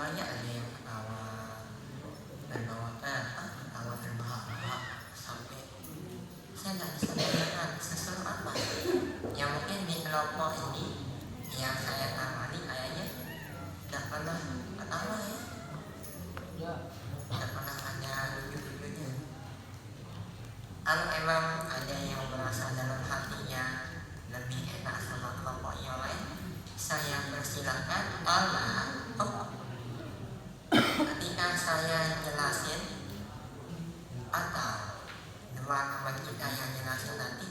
banyak ada yang ketawa dan ketawa terbahak-bahak sampai saya nggak bisa bayangkan seseru apa yang mungkin di kelompok ini yang saya tangani kayaknya tidak pernah ketawa ya, tidak pernah ada lucu-lucunya. Kalau emang ada yang merasa dalam hatinya lebih enak sama kelompok yang lain, saya persilahkan. Ketika saya jelasin atau dua teman kita yang jelasin nanti,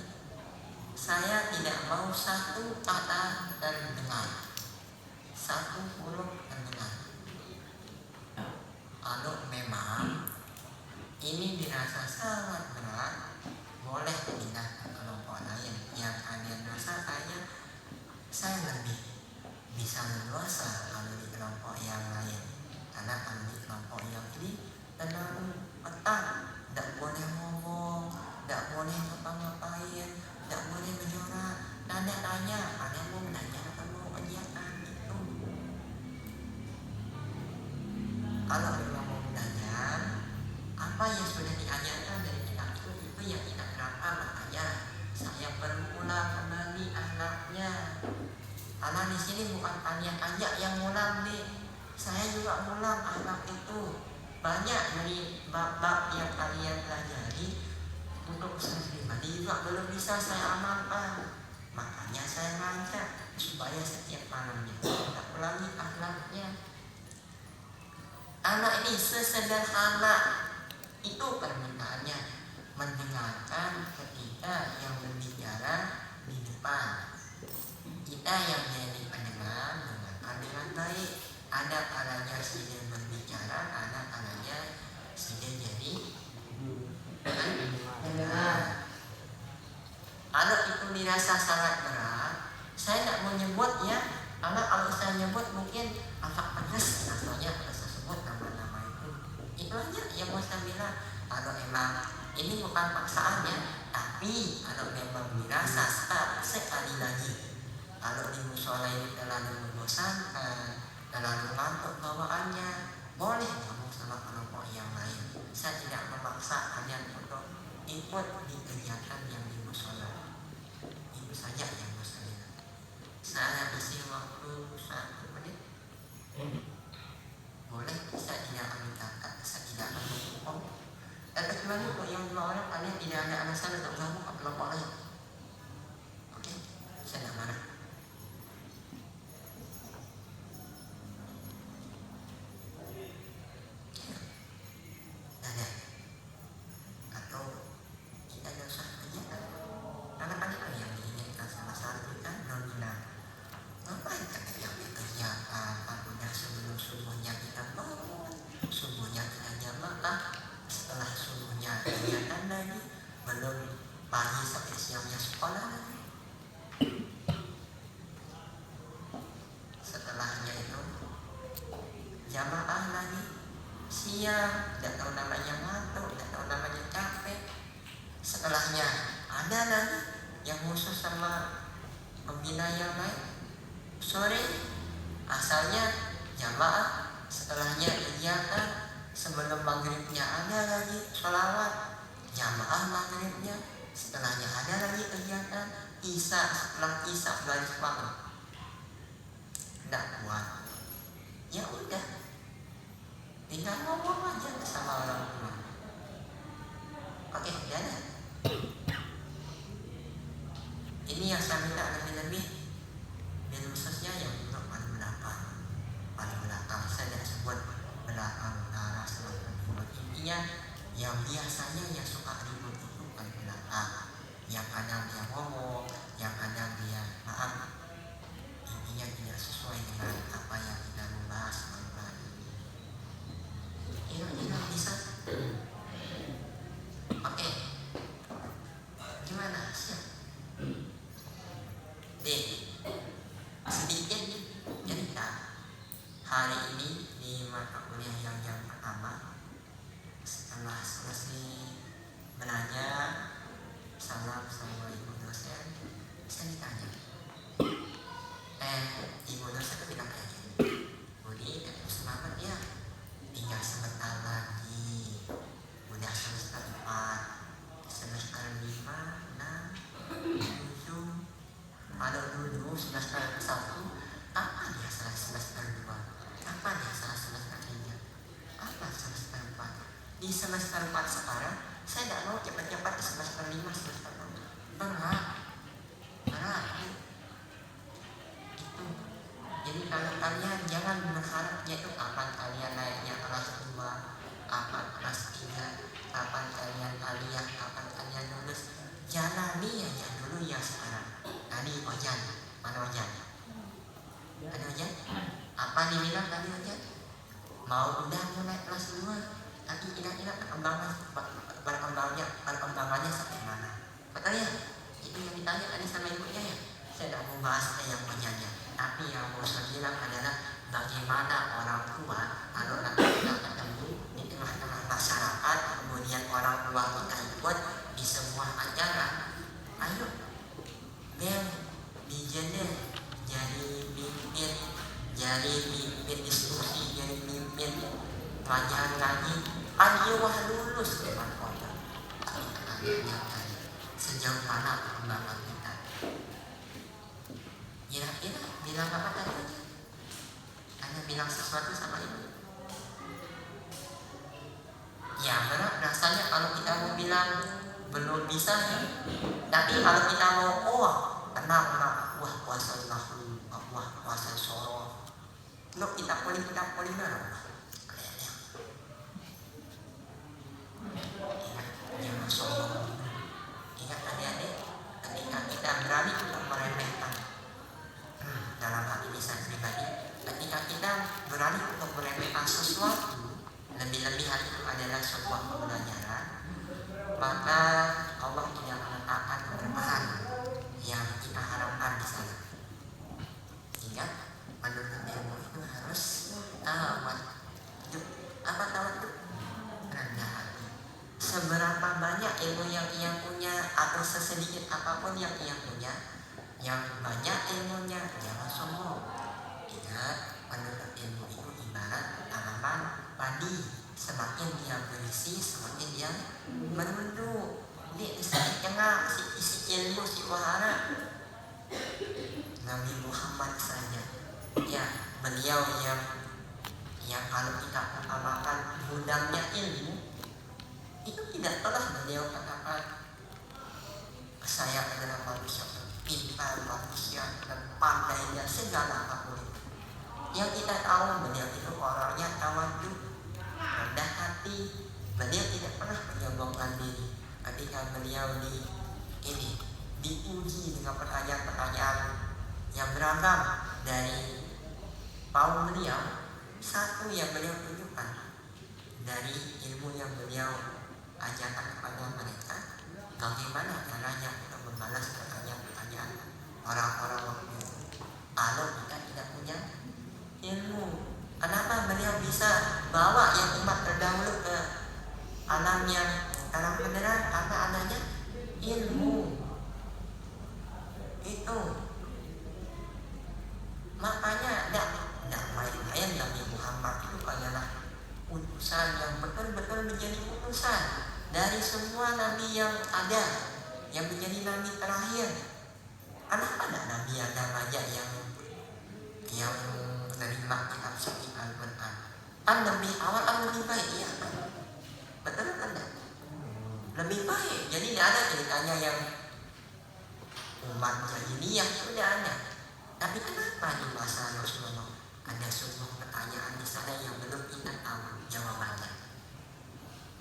saya tidak mau satu kata terdengar, satu huruf terdengar. Kalau memang ini dirasa sangat berat, boleh pindah ke kelompok lain yang kalian rasa kayaknya saya lebih bisa leluasa kalau di kelompok yang lain. Karena kalau di kelompok yang ini terlalu ketat, tidak boleh ngomong, tidak boleh ngapa-ngapain, tidak boleh menyorak, tanya-tanya, ada yang mau menanya atau mau kegiatan itu. Kalau memang mau belajar, apa yang sudah diajarkan dari kitab itu yang kita terapkan. Makanya saya perlu ulang kembali akhlaknya. Karena di sini bukan kalian aja yang ngulang nih, saya juga ngulang akhlak itu. Banyak dari bab-bab yang kalian pelajari untuk saya pribadi juga belum bisa saya amalkan. Makanya saya ngajak supaya setiap malamnya kita ulangi akhlaknya. Anak ini sesederhana itu permintaannya, mendengarkan ketika yang berbicara di depan. Kita yang jadi pendengar mendengarkan dengan baik. Ada kalanya saja berbicara, ada kalanya saja jadi pendengar. Kalau itu dirasa sangat berat, saya tidak mau nyebut ya, karena kalau saya nyebut mungkin agak pedas rasanya kalau saya sebut nama-nama itu. Itu aja yang mau saya bilang. Kalau emang ini bukan paksaan ya, tapi kalau memang dirasa sekali lagi, kalau di musola ini terlalu membosankan, terlalu ngantuk bawaannya, boleh kamu sama kelompok yang lain. Saya tidak memaksa kalian untuk ikut di kegiatan yang di musola. Itu saja yang mau saya bilang. Saya kasih waktu 1 menit. Boleh, saya tidak minta, saya tidak menghukum. Dan kecuali untuk yang 2 orang kalian tidak ada alasan untuk gabung ke kelompok lain. Oke, saya tidak marah. Atau kita tidak usah kegiatan. Karena kan itu yang diinginkan sama santri kan, non-bilang ngapain kita yang kegiatan, udah sebelum-sebelumnya kita bangun, subuhnya kita jamaah, setelah subuhnya kegiatan lagi, belum pagi sampai siangnya sekolah lagi, setelahnya itu jamaah lagi, siang, tidak tahu namanya ngantuk, tidak tahu namanya capek, setelahnya ada lagi yang khusus sama pembina yang lain, sore asalnya jamaah, setelahnya kegiatan, sebelum maghribnya ada lagi sholawat, jamaah maghribnya, setelahnya ada lagi kegiatan, isya, setelah isya garis banget, tidak kuat, ya udah, tinggal ngomong aja sama orang tua. Oke, jalan. Ini yang saya minta lebih-lebih, dan khususnya yang untuk paling belakang saya tidak sebut belakang utara selatan timur. Intinya yang biasanya yang suka ribut itu paling belakang, yang kadang dia ngomong, yang kadang dia maaf, intinya tidak sesuai dengan apa yang kita membahas malam ini. Ini bisa. Oke, gimana siap? Sedikit cerita hari ini di mata kuliah yang jam pertama. Setelah selesai belajar, salam sama ibu dosen, saya ditanya, ibu dosen itu bilang kayak gini, Budi, semangat ya, semester 1, apa dia salah semester 2, apa dia salah semester 3, apa semester 4. Di semester 4 sekarang saya tidak mau cepat-cepat di semester 5, semester 6. Berat itu. Jadi kalau kalian jangan berharap yaitu kapan kalian naiknya kelas 2, kapan kelas 3, kapan kalian aliyah, kapan kalian lulus. Jalani aja dulu ya sekarang. Tadi Ojan, mana Ojan? Ada Ojan? Apa dibilang tadi Ojan? Mau udah mulai kelas 2, tapi kira-kira perkembangannya sampai mana? Betul ya? Itu yang ditanya tadi sama ibunya ya. Saya tidak mau bahas yang Ojannya, tapi yang mau saya bilang adalah bagaimana orang tua kalau nanti kita ketemu di tengah-tengah masyarakat, kemudian orang tua kita ikut di sebuah acara, ayo bel dijadiin jadi pimpin diskusi, jadi pimpin pelajaran lagi. Ayo wah lulus dengan kota. Sejauh mana perkembangan kita? Kira-kira bilang apa tadi aja? Anda bilang sesuatu sama ibu? Ya benar, rasanya kalau kita mau bilang belum bisa ya. Tapi kalau kita mau tenang, wah puasa nahru, wah puasa soro, lo kita poli mana? Jangan sombong. Ingat adik-adik, ketika kita berani untuk meremehkan, dalam hal ini saya pribadi, ketika kita berani untuk meremehkan sesuatu, lebih-lebih hal itu adalah sebuah pembelajaran, maka Allah tidak menetapkan keberkahan yang kita harapkan di sana. Ingat, menuntut ilmu itu harus tawaddu. Apa tawaddu? Rendah hati. Seberapa banyak ilmu yang ia punya atau sesedikit apapun yang ia punya, yang banyak ilmunya, jangan sombong. Ingat, menuntut ilmu itu ibarat tanaman padi. Semakin dia berisi, semakin dia menunduk. Ini tengah isi ilmu, si wahana. Nabi Muhammad saja, ya beliau yang kalau kita utamakan gudangnya ilmu, itu tidak pernah beliau katakan saya adalah manusia pintar, manusia dan pandai dan segala apapun. Yang kita tahu beliau itu orangnya tawaddu, rendah hati. Beliau tidak pernah menyombongkan diri. Ketika beliau diuji dengan pertanyaan-pertanyaan yang beragam dari kaum beliau, satu yang beliau tunjukkan dari ilmu yang beliau ajarkan kepada mereka, bagaimana caranya untuk membalas pertanyaan-pertanyaan orang-orang waktu kalau kita tidak punya ilmu. Kenapa beliau bisa bawa yang umat terdahulu ke alam beneran? Karena adanya ilmu itu. Makanya tidak main-main Nabi Muhammad itu adalah utusan yang betul-betul menjadi utusan dari semua nabi yang ada, yang menjadi nabi terakhir. Kenapa ada nabi Adam aja yang menerima kitab suci Al-Quran? Kan lebih awal, lebih baik, ya kan? Betul kan? Lebih baik. Jadi tidak ada ceritanya yang umat jahiliyah, itu tidak ada. Tapi kenapa di masa Rasulullah ada sebuah pertanyaan di sana yang belum kita tahu jawabannya,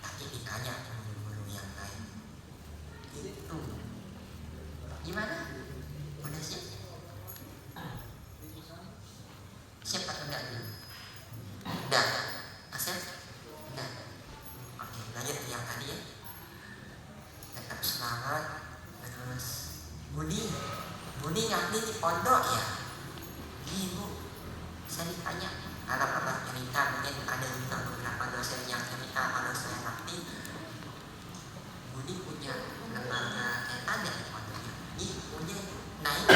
tapi ditanya guru-guru yang lain? Itu gimana? Udah siap? Siap atau enggak dulu? Udah? Asep? Udah? Oke, lanjut yang tadi ya. Tetap semangat. Terus Budi ngabdi di pondok ya? Ibu, saya ditanya, karena pernah cerita, mungkin ada juga beberapa dosen yang cerita kalau saya ngabdi, Budi punya lembaga ada di pondoknya. Punya naik.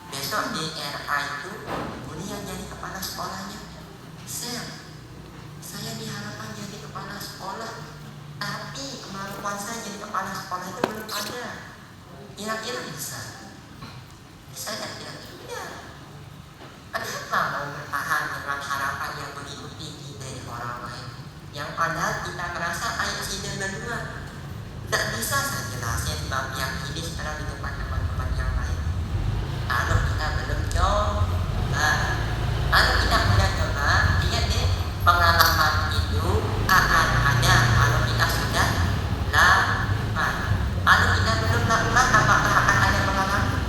Besok di RA itu Budi yang jadi kepala sekolahnya. Saya diharapkan jadi kepala sekolah, tapi kemampuan saya jadi kepala sekolah itu belum ada. Kira-kira bisa tidak kira-kira? kita mau bertahan dengan harapan yang begitu tinggi dari orang lain, yang padahal kita merasa ayat sini berdua tidak bisa saya jelasin bab yang ini sekarang di depan teman-teman yang lain. Kalau kita belum coba, kalau kita sudah coba, ingat deh, pengalaman itu akan ada kalau kita sudah lakukan. Kalau kita belum lakukan, apakah akan ada pengalaman?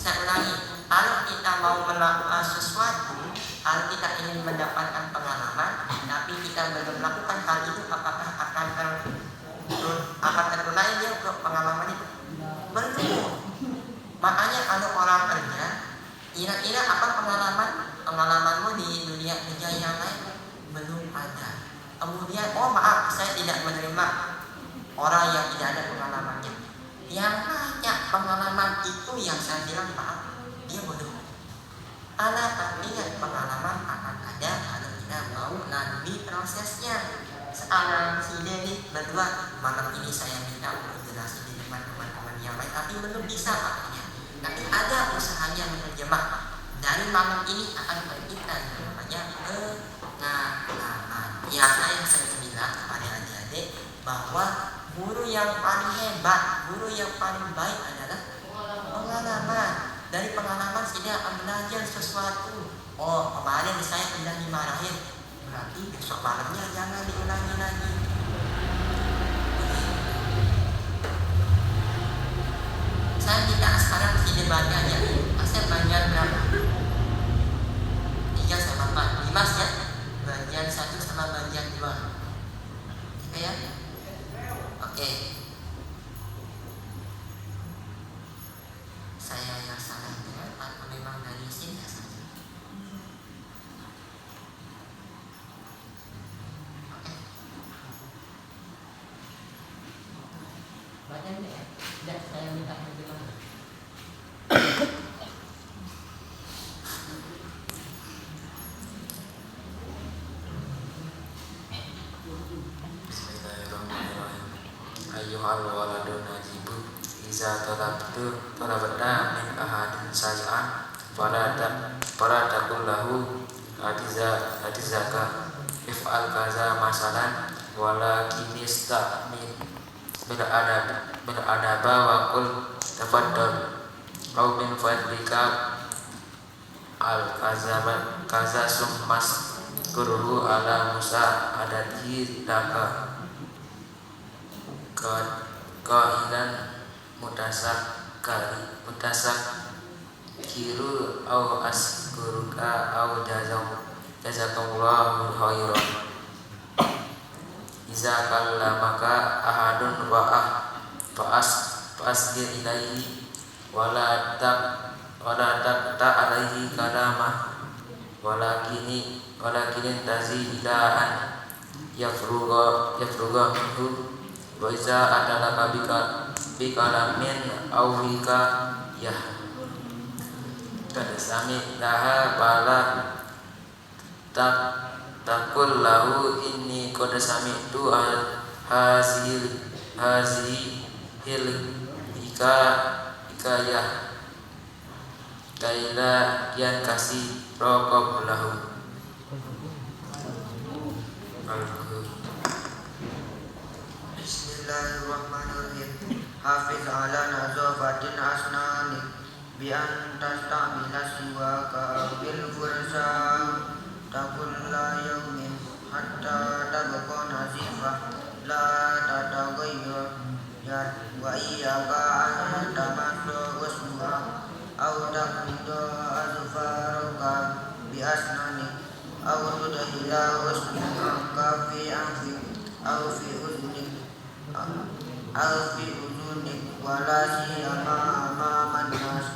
Saya ulangi, kalau kita mau melakukan sesuatu, kalau kita ingin mendapatkan pengalaman, tapi kita belum melakukan hal itu, apakah akan terurai dia untuk pengalaman itu? Belum. Makanya kalau orang kerja, kira-kira apa pengalamanmu di dunia kerja yang lain? Belum ada. Kemudian, oh maaf, saya tidak menerima orang yang tidak ada pengalamannya. Yang banyak pengalaman itu yang saya bilang maaf, dia bodoh. Karena ingat, pengalaman akan ada kalau kita mau lalui prosesnya. Sekarang si Denny berdua malam ini saya minta untuk jelasin di depan teman-teman yang lain, tapi belum bisa makanya. Tapi ada usahanya menerjemah. Dari malam ini akan kita namanya pengalaman. Yang saya bilang kepada adik-adik bahwa guru yang paling hebat, guru yang paling baik adalah pengalaman. Dari pengalaman dia akan belajar sesuatu. Oh, kemarin saya tidak dimarahin, berarti besok malamnya jangan diulangi lagi. Saya minta sekarang sini bagiannya. Saya bagian berapa? 3 sama 4, 5 ya. Bagian 1 sama bagian 2. Oke ya? Oke. Saya yang salah ya, atau memang dari sini saja. Oke. Bagiannya ya? Tidak, saya minta bagaimana? Bismillahirrahmanirrahim. Ayyuhal waladun najibu iza talabta min ahadin say'an fala taqul lahu atizaka if'al kaza masalan walakin ista'min bil adaba wa qul tafaddal au min fadlika al kaza summas kuruhu ala musa adati laka qailan mutasak kiru au askuruka au jazakallahu khairan iza kallamaka ahadun fa'asgir ilaihi wala taqta alaihi kalamah walakin tazi ila an yafruga minhu wa iza adalaka bikalamin awhika ya kadasami laha bala takul lahu inni kadasami tu hasil hil hikayah kaila yang kasih rokok lahu. Bismillahirrahmanirrahim. Hafiz ala nazafatin asnani bi an tastamila siwaka bil fursa takulla yawmin hatta tabqa nazifah la tataghayyar ya wa iyyaka an tamassu wasmu'a aw taqbidu azfaruka bi asnani aw tudhila wasmu'a fi anfi aw fi udnik wala siyama amaman nas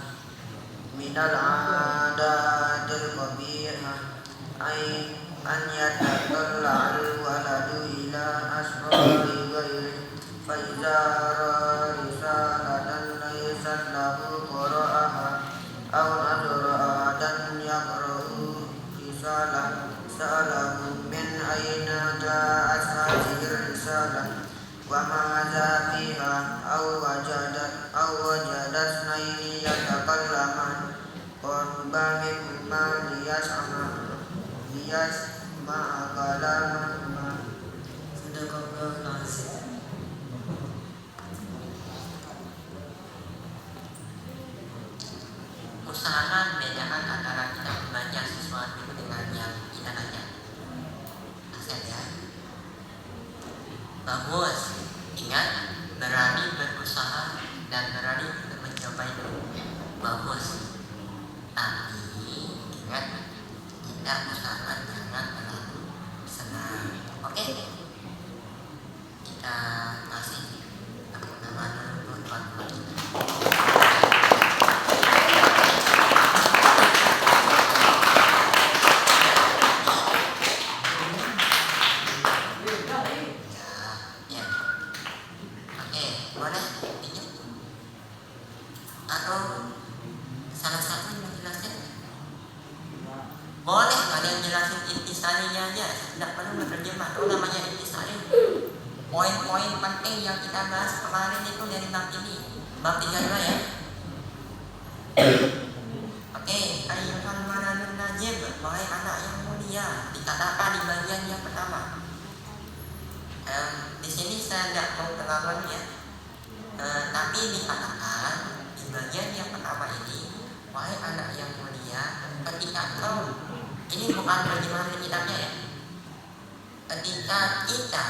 minal adatil qabihah ay an yatakalla al waladu ila asrari ghairi fa iza risalatan laysa lahu qara'aha aw nadra dan yaqra'u risalah sa'alahu min ayna ja'at hadhihi risalah wa ma'adha fiha aw wajadat snaini yatakallaman apa itu bagus. Tapi ingat, kita usahakan jangan terlalu senang. Oke, kita kasih tepuk tangan untuk teman-teman kita. Ya. Oke, boleh tunjuk atau salah satu yang jelasin? Boleh kalian jelasin intisarinya aja, tidak perlu berterjemah. Itu namanya intisari. Poin-poin penting yang kita bahas kemarin itu dari bab ini, bab 32 ya. Oke, ayyuhal malanun najib, wahai anak yang mulia, dikatakan di bagian yang pertama. Di sini saya tidak mau terlalu ya, tapi dikatakan di bagian yang pertama ini, wahai anak yang mulia, ketika kau, ini bukan terjemahan kitabnya ya, ketika kita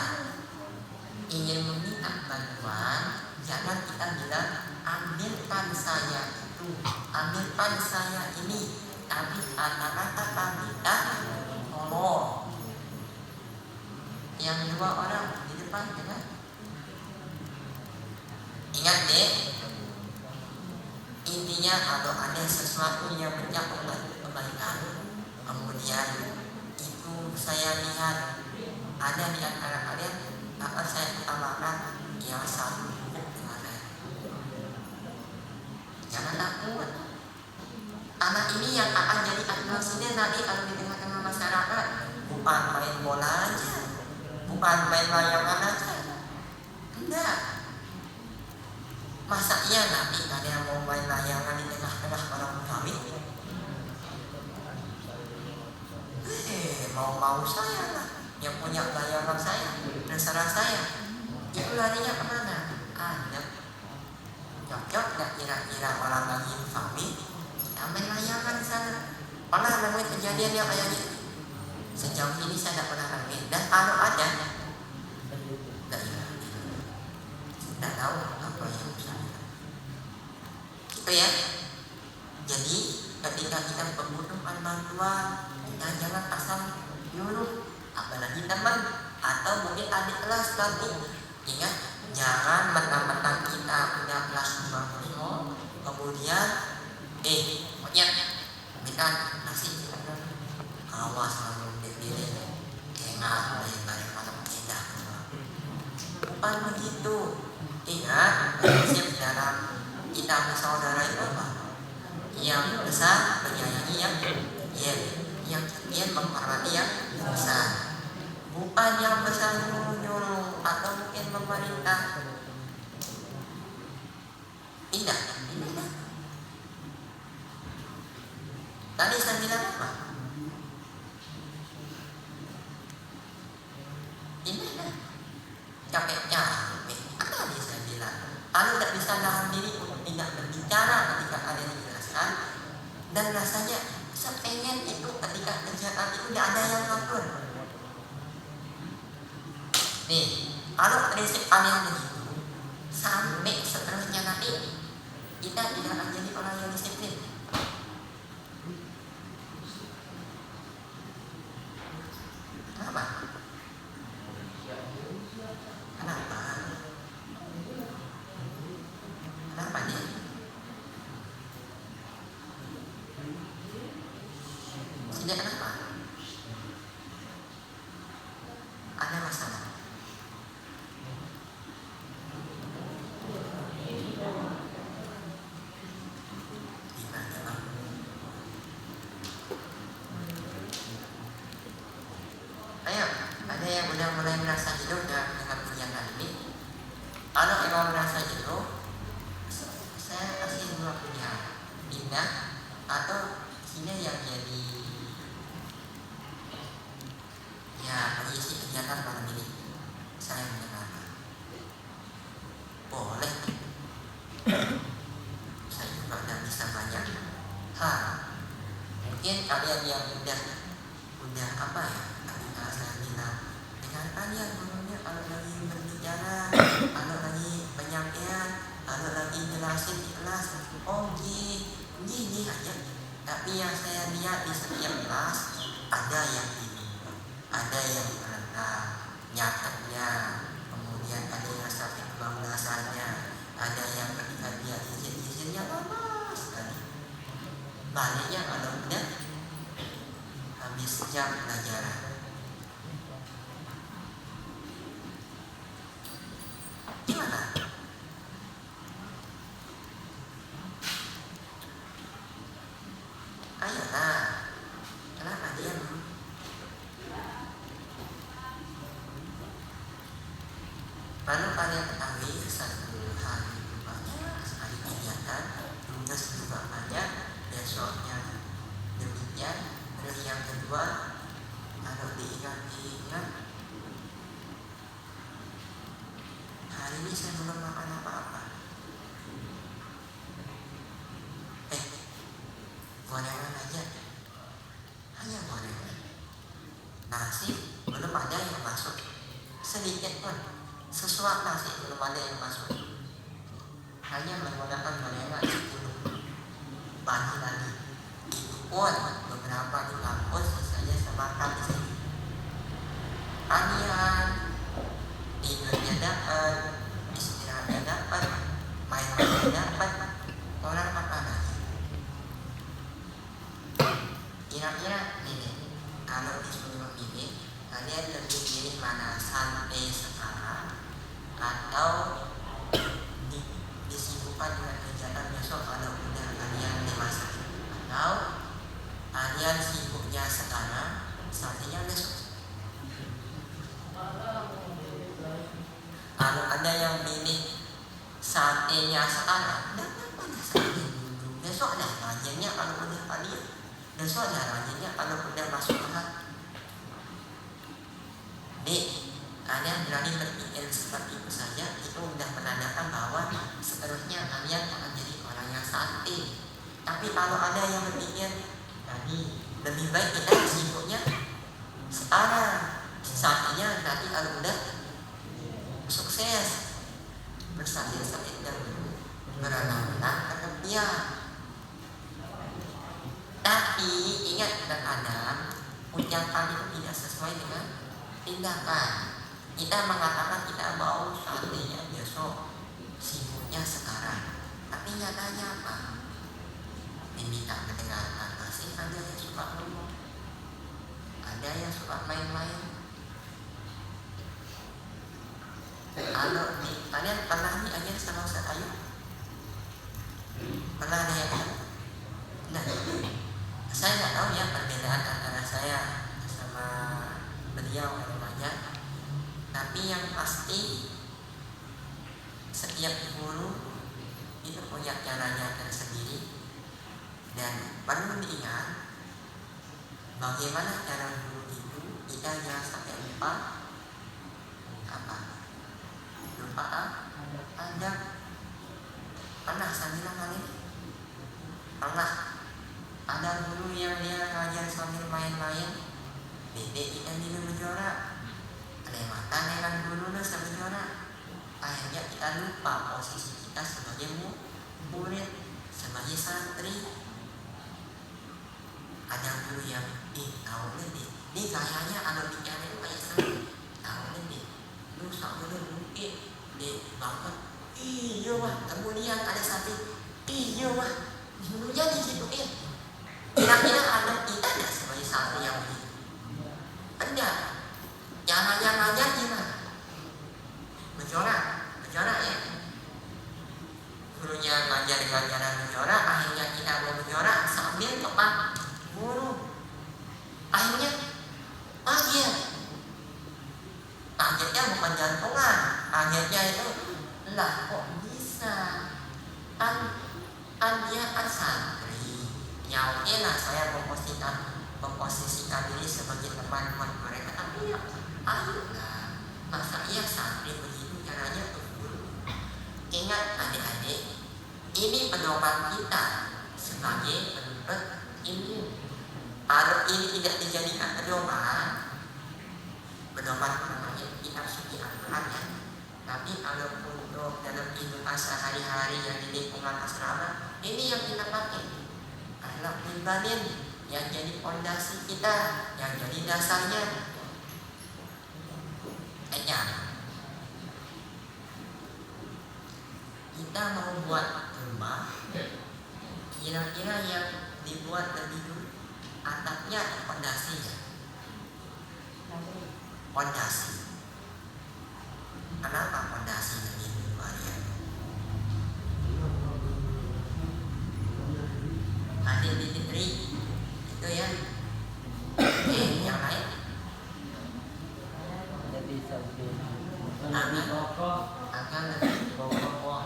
ingin meminta bantuan, jangan kita bilang ambilkan saya itu, ambilkan saya ini, tapi kata-kata minta tolong. Yang dua orang di depan ya kan? Ingat deh, intinya kalau ada sesuatu yang mencakup kebaikan, kemudian itu saya lihat ada di antara kalian, maka saya utamakan yang satu dengan saya. Jangan takut. Anak ini yang akan jadi presiden nanti kalau di tengah-tengah masyarakat, bukan main bola aja, bukan main layangan aja. Enggak. Masa iya nanti kalian mau main layangan di tengah-tengah orang kami? Mau saya lah yang punya layangan saya, terserah saya. Itu larinya kemana? Ada. Cocok gak kira-kira orang lagi kami? Kita main layangan di sana. Pernah nemuin kejadian yang kayak gitu? Sejauh ini saya tidak pernah nemuin. Dan kalau ada, tidak tahu apa yang bisa. Itu ya. Jadi ketika kita membutuhkan bantuan, kita jangan pasang dulu, apalagi teman atau mungkin adik kelas nanti. Ingat, jangan mentang-mentang kita udah kelas 20, kemudian pokoknya kita nasi awas kalau dipilih enak dari malam indah. Bukan begitu. Ingat, prinsip dalam kita bersaudara itu apa? Yang besar menyayangi yang kecil, yang kecil menghormati yang besar. Bukan yang besar nyuruh atau mungkin memerintah. Tidak. Tadi saya bilang apa? Tidak. Capek-capek. Apa tadi saya bilang? Kalau tidak bisa nahan diri untuk tidak berbicara ketika ada yang dijelaskan, dan rasanya saya pengen itu ketika kerjaan itu tidak ada yang ngatur. Nih, kalau prinsip kalian begitu, sampai seterusnya nanti kita tidak akan jadi orang yang disiplin. Kenapa? Kenapa? Kenapa nih? Tidak kenapa? Ada masalah. Gimana bang? Ayo, ada yang udah mulai merasa jenuh dengan kegiatan ini? Kalau emang merasa jenuh, saya kasih dua pilihan, pindah atau sini yang jadi ya pengisi kegiatan malam ini. Saya mendengarkan. Boleh. Saya juga tidak bisa banyak hal. Mungkin kalian yang udah apa ya? Ketika saya bilang dengarkan ya gurunya kalau lagi berbicara, kalau lagi penyampaian, kalau kalau lagi jelasin kelas, oh gini aja. Tapi yang saya lihat di setiap kelas ada yang ini, ada yang rendah nyatetnya, kemudian ada yang sampai kebablasannya, ada yang ketika dia izinnya lama sekali. Baliknya kalau udah habis jam pelajaran. Gimana? Ayolah, kenapa diam? Lalu kalian ketahui satu hari itu banyak sekali kegiatan, tugas juga banyak, besoknya demikian. Terus yang kedua, kalau diingat-ingat, hari ini saya belum makan apa-apa. Gorengan aja, hanya gorengan. Nasi belum ada yang masuk, sedikit pun. Sesuap nasi belum ada yang masuk. Hanya menggunakan gorengan 10 pagi lagi. Itu pun beberapa di kampus misalnya semakan di sini. Anian, tidurnya dapat, istirahatnya dapat, main-mainnya dapat. Orang apa lagi? Kira-kira ini, kalau disuruh ini, kalian lebih pilih mana, santai sekarang atau disibukkan dengan kegiatan besok kalau udah kalian dewasa, atau kalian sibuknya sekarang, santainya besok. Kalau ada yang pilih santainya sekarang, pada santai dulu, besok ada rajinnya kalau udah kalian. Besok ada rajinnya kalau udah masuk kelas. Kalian berani berpikir seperti itu saja, itu sudah menandakan bahwa seterusnya kalian akan jadi orang yang santai. Tapi kalau ada yang berpikir tadi lebih baik kita sibuknya sekarang, santainya nanti kalau udah sukses, bersantai-santai dahulu, berenang-renang ketepian. Tapi ingat terkadang ucapan itu tidak sesuai dengan tindakan. Kita mengatakan kita mau santainya besok, sibuknya sekarang. Tapi nyatanya apa? Diminta mendengarkan, masih ada yang suka ngomong, ada yang suka main-main. Kalau kalian pernah ajar sama Ustaz Ayu? Pernah ada yang tahu? Nah, saya nggak tahu ya perbedaan antara saya sama beliau namanya. Tapi yang pasti setiap guru itu punya caranya tersendiri, dan perlu diingat bagaimana cara guru itu. Kita jangan sampai lupa apa? Lupa adab. Pernah saya bilang kali ini? Pernah. Ada guru yang dia ngajar sambil main-main, dedek kita minum juara. Kelewatan dengan guru sambil juara. Akhirnya kita lupa posisi kita sebagai murid, sebagai santri. Ada guru yang tahu lebih, ini kayaknya ada bicara kayak santri, tahu lebih. Lu sak guru mungkin bangun, iya wah, kemudian ada santri, iya wah, gurunya digituin. Kira-kira anak kita tidak sebagai santri yang begitu? Enggak. Yang ngajar gimana? Bercorak ya. Gurunya ngajar bercorak, akhirnya kita mau bercorak sambil tepat guru. Akhirnya kagetnya bukan jantungan, kagetnya itu lah kok bisa, kan dia kan santri. Ya oke lah, saya memposisikan diri sebagai teman buat mereka, tapi ya ayolah, masa iya santri begitu caranya tuh guru. Ingat adik-adik, ini pedoman kita sebagai penuntut ilmu. Kalau ini tidak dijadikan pedoman namanya kitab suci Al-Quran ya, Tapi kalau untuk dalam kehidupan sehari-hari yang di lingkungan asrama, ini yang kita pakai. Akhlak pribadi yang jadi fondasi kita, yang jadi dasarnya. Kita mau buat rumah, kira-kira yang dibuat lebih dulu atapnya atau fondasinya? Fondasi. Kenapa fondasi lebih dulu ya? Hadir di Fitri itu ya. Yang lain akan pokok.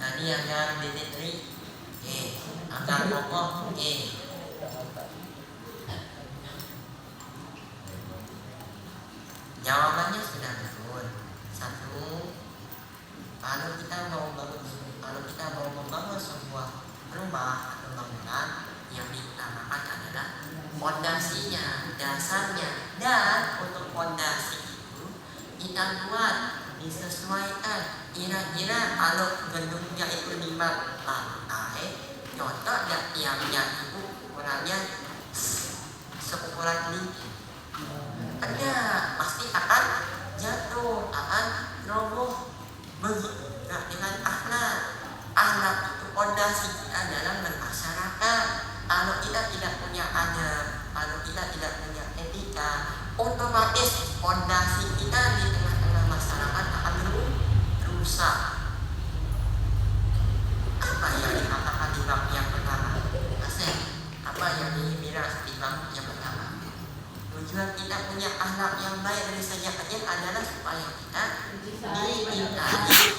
Tadi ada di Fitri akan pokok. Jawabannya sudah betul. Satu, kalau kita mau membangun sebuah rumah atau bangunan, yang diutamakan adalah fondasinya, dasarnya. Dan untuk fondasi itu kita buat disesuaikan. Kira-kira kalau gedungnya itu 5 lantai, contoh tiangnya itu ukurannya seukuran ini. Ada pasti akan jatuh, akan roboh. Begitu juga dengan akhlak. Akhlak itu fondasi kita dalam bermasyarakat. Kalau kita tidak punya adab, kalau kita tidak punya etika, otomatis fondasi kita di tengah-tengah masyarakat akan rusak. Apa yang dikatakan di bab yang pertama? Asal apa yang dibahas di bab yang pertama? Tujuan kita punya akhlak yang baik dari sejak kecil adalah supaya kita dicintai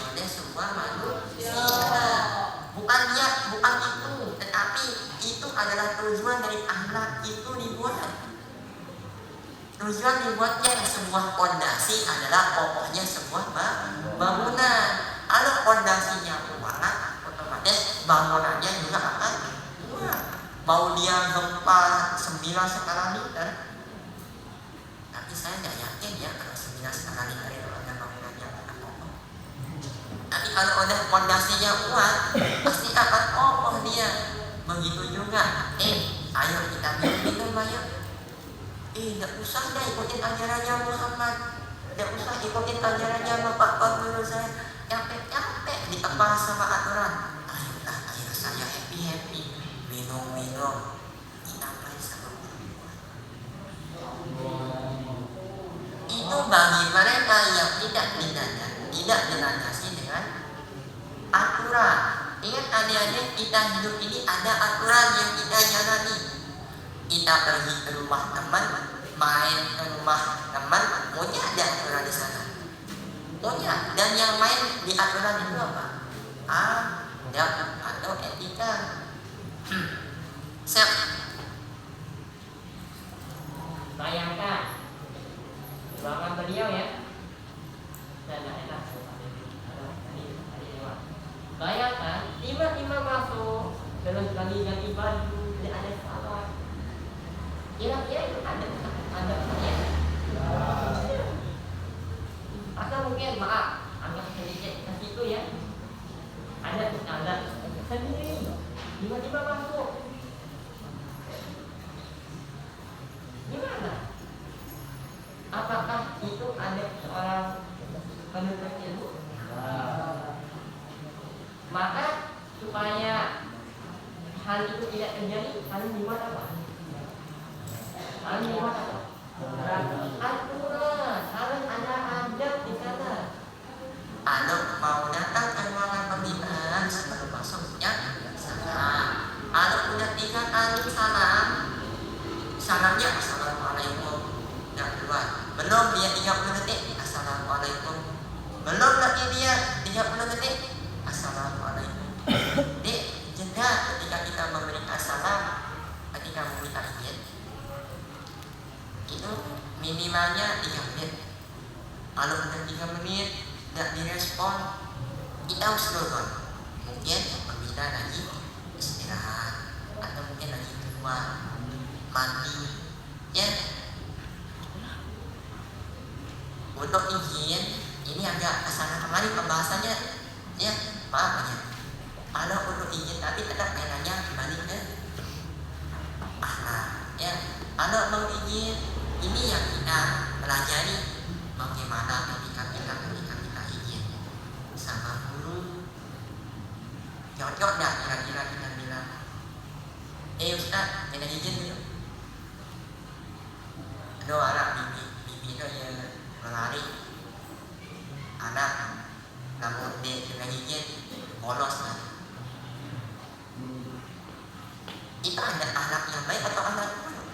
oleh sebuah manusia. Bukan itu, tetapi itu adalah tujuan dari akhlak itu dibuat. Tujuan dibuatnya sebuah fondasi adalah pokoknya sebuah bangunan. Kalau fondasinya kuat, otomatis bangunannya juga akan kuat. Mau dia gempa 9 skala Richter, tapi saya tidak yakin ya kalau 9 skala Richter itu ada bangunan yang akan kokoh. Tapi kalau udah fondasinya kuat, pasti akan kokoh dia. Begitu juga, ayo kita minum ayo. Tidak usah dah ikutin ajarannya Muhammad, tidak usah ikutin ajarannya bapak guru saya. Capek-capek ditebas sama aturan. Ayolah, ayo saya happy minum. Kita main sama perempuan. Itu bagi mereka yang tidak dilandasi dengan aturan. Ingat adik-adik, kita hidup ini ada aturan yang kita jalani. Kita pergi ke rumah teman, main ke rumah teman, punya ada aturan di sana. Punya. Dan yang main di aturan itu apa? Adab atau etika. Siap. Bayangkan ruangan beliau ya. Bayangkan tiba-tiba masuk dalam kali yang ibadah tidak ada salah. Kira-kira itu ada ya? Atau mungkin maaf, anggap sedikit ke situ ya. Ada sendiri, tiba-tiba masuk. Gimana? Apakah itu ada seorang penuntut ilmu? Maka supaya hal itu tidak terjadi, harus dibuat apa? Aturan, harus ada adab di sana. Kalau mau datang ke ruangan pembinaan sebelum masuknya salam. Kalau udah 3 kali salamnya assalamualaikum, nggak keluar. Belum dia 30 detik, assalamualaikum. Belum lagi dia 30 detik, assalamualaikum. Jadi jeda ketika kita memberikan salam, ketika meminta izin, itu minimalnya 3 menit. Kalau udah 3 menit tidak direspon, kita harus turun. Mungkin meminta lagi istirahat, atau mungkin lagi keluar mandi, ya. untuk izin ini agak kesana kemari pembahasannya ya, maaf aja. Kalau untuk izin tapi tetap kaitannya kembali ke akhlak ya. Kalau mau izin ini yang kita pelajari bagaimana ketika kita izin sama guru, cocok dah kira-kira kita bilang, Ustaz minta izin dulu. Aduh anak bibi itu yang melari anak namun dia minta izin bolos lah. Itu ada anak yang baik atau anak yang buruk?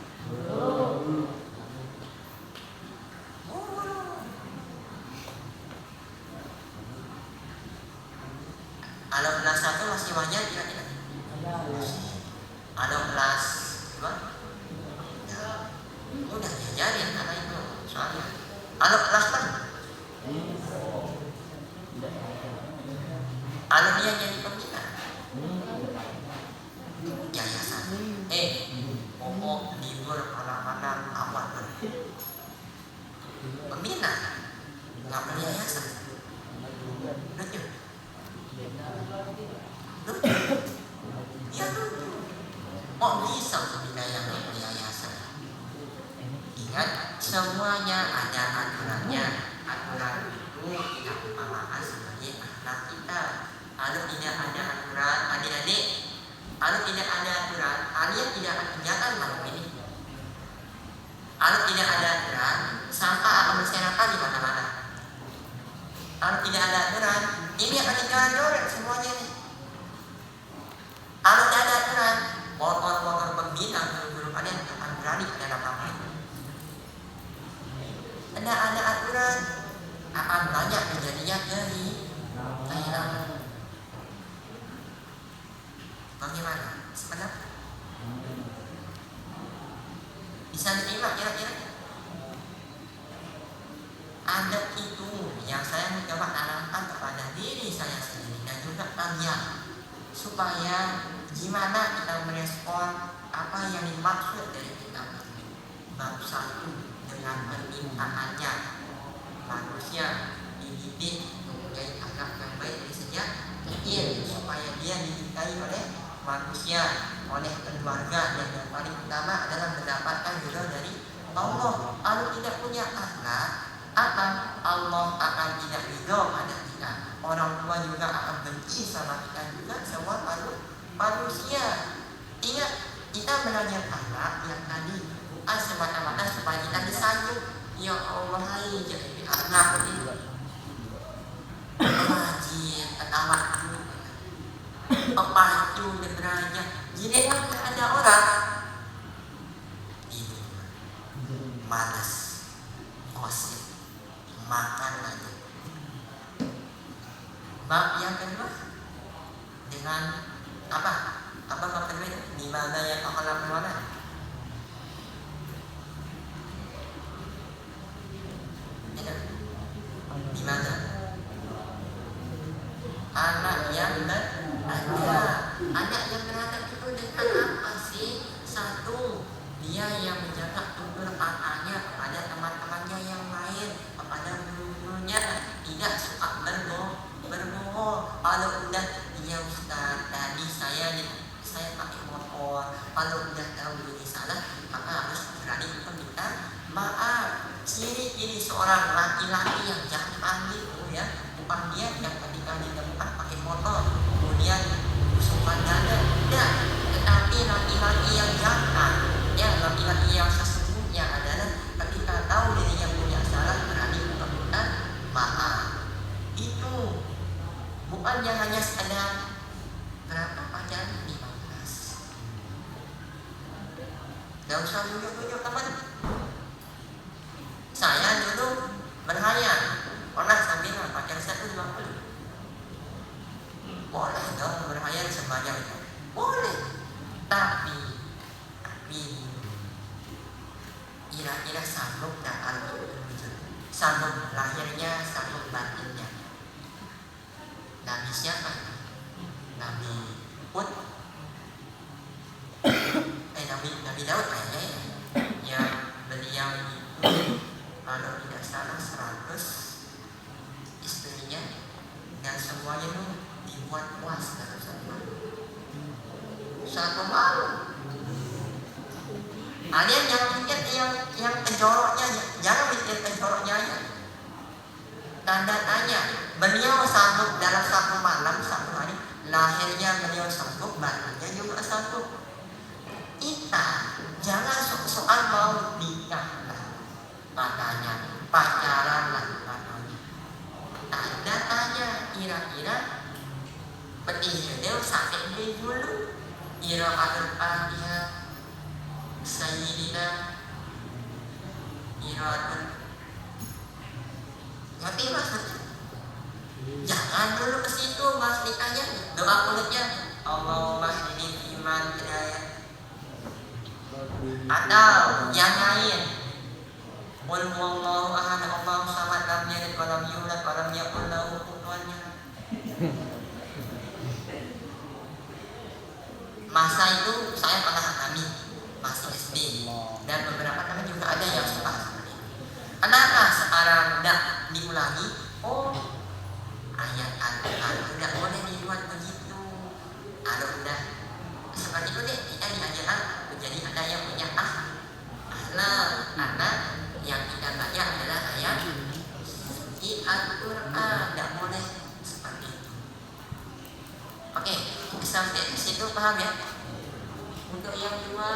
Kalau kelas 1 masih wajar kira-kira? Kalau kelas 2? Ya, udah diajarin karena itu soalnya. Kalau kelas 6? Kalau dia jadi pembina yayasan, pokok libur anak-anak awal pembina nggak boleh yayasan. Lucu. Ya lucu. Kok bisa pembina yang nggak boleh yayasan? Ingat semuanya ada aturannya. Aturan itu tidak umpamakan sebagai akhlak kita. Kalau tidak ada aturan, adik-adik, kalau tidak ada aturan, kalian tidak akan kerjakan malam ini. Kalau tidak ada aturan, sampah akan berserakan di mana-mana. Kalau tidak ada aturan, ini akan dicoret-coret semuanya ini. Kalau tidak ada aturan, motor-motor pembina guru-guru kalian akan berani pada lapangan. Tidak ada aturan, akan banyak terjadinya kehilangan. Bagaimana? Sebenarnya bisa diterima kira-kira? Ada itu yang saya mencoba tanamkan kepada diri saya sendiri dan juga kalian, supaya gimana kita merespon apa yang dimaksud dari kitab ini. Bab 1 dengan permintaannya manusia dididik mempunyai akhlak yang baik dari sejak kecil supaya dia dicintai oleh manusia, oleh keluarga, dan yang paling utama adalah mendapatkan ridho dari Allah. Kalau tidak punya akhlak, Allah akan tidak ridho pada kita. Orang tua juga akan benci sama kita juga, semua manusia. Ingat, kita belajar akhlak yang tadi bukan semata-mata supaya kita disanjung. Ya Allah, hai jadi akhlak ini rajin, ketawadu, pepacu, derajat. Jadi kan ada orang ini malas, gosip, makan lagi. Bab yang kedua dengan apa? Apa bab kedua itu? Di mana yang akan lakukan mana? Di mana? Anak yang beradab. Anak yang beradab itu dengan apa sih? Satu, dia yang menjaga tutur katanya kepada teman-temannya yang lain, kepada guru-gurunya, tidak suka berbohong. Kalau udah dia Ustaz, tadi saya pakai motor. Kalau udah tahu ini salah, maka harus berani untuk minta maaf. Ciri-ciri seorang laki-laki yang jantan itu ya, bukan dia yang ketika ditemukan pakai motor kemudian busukkan dada, tidak, tetapi laki-laki yang jantan, ya laki-laki yang sesungguhnya adalah ketika tahu dirinya punya salah berani untuk minta maaf. Itu bukan yang hanya sekedar berapa pacaran 15. Gak usah tunjuk-tunjuk teman. Saya dulu berhayal pernah sambil pacar saya itu 50. Boleh dong berhayal sebanyak itu, boleh. Tapi kira-kira sanggup tak kalau terwujud? Sanggup lahirnya, sanggup batinnya. Nabi siapa? Nabi Hud. Nabi Daud kayaknya ya. Yang beliau itu kalau tidak salah 100 semuanya itu dibuat puas kata satu malu. Kalian jangan pikir yang kejoroknya, jangan pikir kejoroknya aja. Tanda tanya, beliau sanggup dalam satu malam, satu hari, lahirnya beliau sanggup, badannya juga sanggup. Kita jangan soal mau nikah lah, katanya pacaran lah, katanya. Tanda tanya, kira-kira petihnya sakit dulu, ira al-Fatihah, Sayyidina, ira ngerti maksudnya? Jangan dulu ke situ mas nikahnya. Doa kulitnya Allahumma hdini fiman hidayah. Atau yang lain, qul huwallahu ahad Allahu samad lam yalid wa lam yulad wa lam yakul lahu kufuwan ahad. Masa itu saya pernah alami masih SD dan beberapa teman juga ada yang suka seperti itu. Kenapa sekarang tidak diulangi? Oh, ayat Al-Quran tidak boleh dibuat begitu. Kalau udah seperti itu deh, kita diajarkan menjadi ada yang punya karena yang kita baca adalah ayat di Al-Quran, tidak boleh seperti itu. Oke, sampai di situ paham ya? Untuk yang dua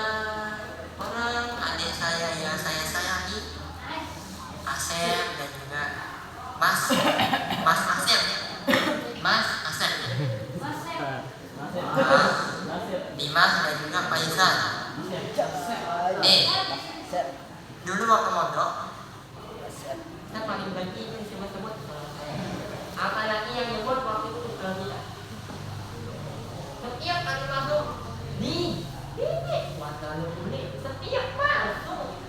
orang adik saya yang saya sayangi, Asep dan juga Mas Asep, Dimas dan juga Faisal. Dulu waktu mondok, saya paling benci itu sebut-sebut apalagi yang nyebut waktu itu kita. Setiap kali masuk ini wadah ini setiap masuk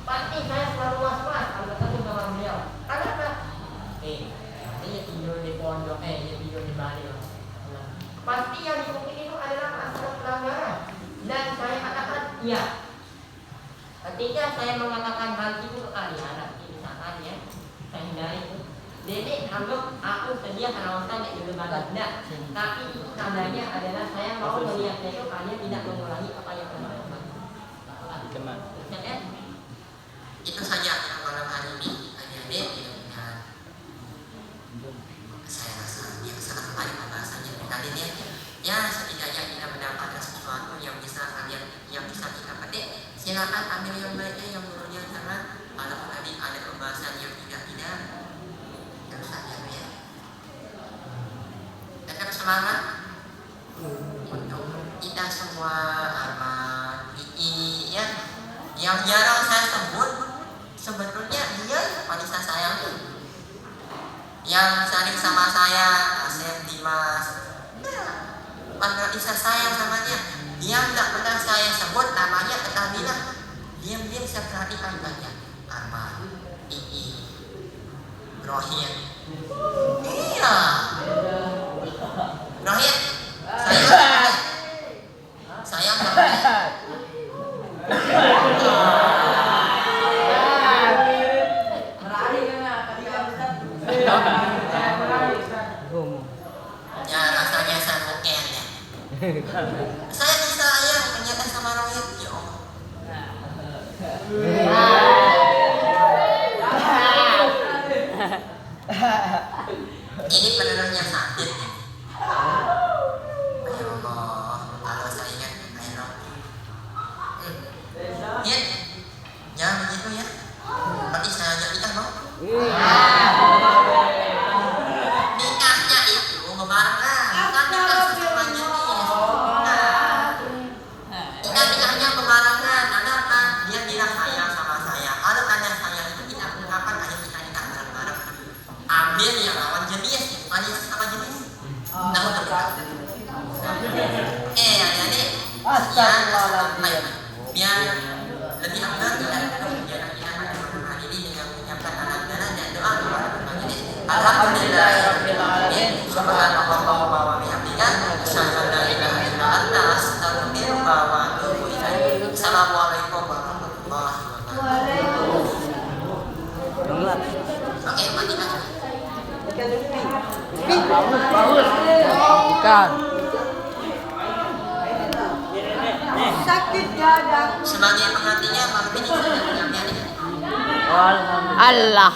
pasti saya selalu was-was kalau ketemu sama beliau. Kenapa? Dia tidur di pondok, dia tidur di Bali. Pasti yang dimungkin itu adalah masalah pelanggaran. Dan saya katakan iya. Ketika saya mengatakan hal itu ke kalian, misalkan ya, saya hindari itu. Jadi anggap aku sedia kawasan yang belum ada. Tapi itu tandanya adalah saya mau melihat itu kalian tidak mengulangi apa yang pernah lakukan. Itu saja malam hari ini. Adik-adik, saya rasa yang sangat baik pembahasannya tadi ya. Ya setidaknya kita mendapatkan sesuatu yang bisa kalian, yang bisa kita petik. Silakan ambil yang baiknya, yang buruknya jangan. Kalau tadi ada pembahasan yang tidak saja ya. Tetap semangat untuk kita semua Arman, Ii ya. Yang jarang saya sebut sebetulnya dia yang paling saya sayangi. Yang saling sama saya, Asep, Dimas. Nah, pernah bisa sayang sama dia. Yang tidak pernah saya sebut namanya ketahuilah. Diam-diam saya perhatikan banyak. Arman, Ii, Rohit. Iya. Rohit. Saya ya rasanya saya bukan ya. Saya disayang ternyata sama Rohit. Ya Ini penerusnya sakit. Ya Allah, kalau saya ingat ayo. Ya, jangan begitu ya. Berarti saya ajak nikah mau? Nikahnya itu bebarengan, bukan nikah sesama jenis. Nikahnya bebarengan. Ada apa? Dia bilang sayang sama saya. Kalau tanda sayang itu kita ungkapkan aja kita nikah bareng-bareng. Ambil yang lawan jenis, bukan yang sesama jenis. Nah, untuk adik-adik, biar lebih afdal kita menjaga kita pada malam hari ini dengan menyiapkan alhamdulillah dan doa kepada majelis. Alhamdulillahirabbil alamin. Subhanallah wa bihamdihi, asyhadu an la ilaha illa anta, astaghfiruka wa atubu ilaik. Assalamualaikum warahmatullahi wabarakatuh. Oke, matikan. Bukan. Sakit dada. Sebagai pengantinnya malam ini sudah mengambil. Allah.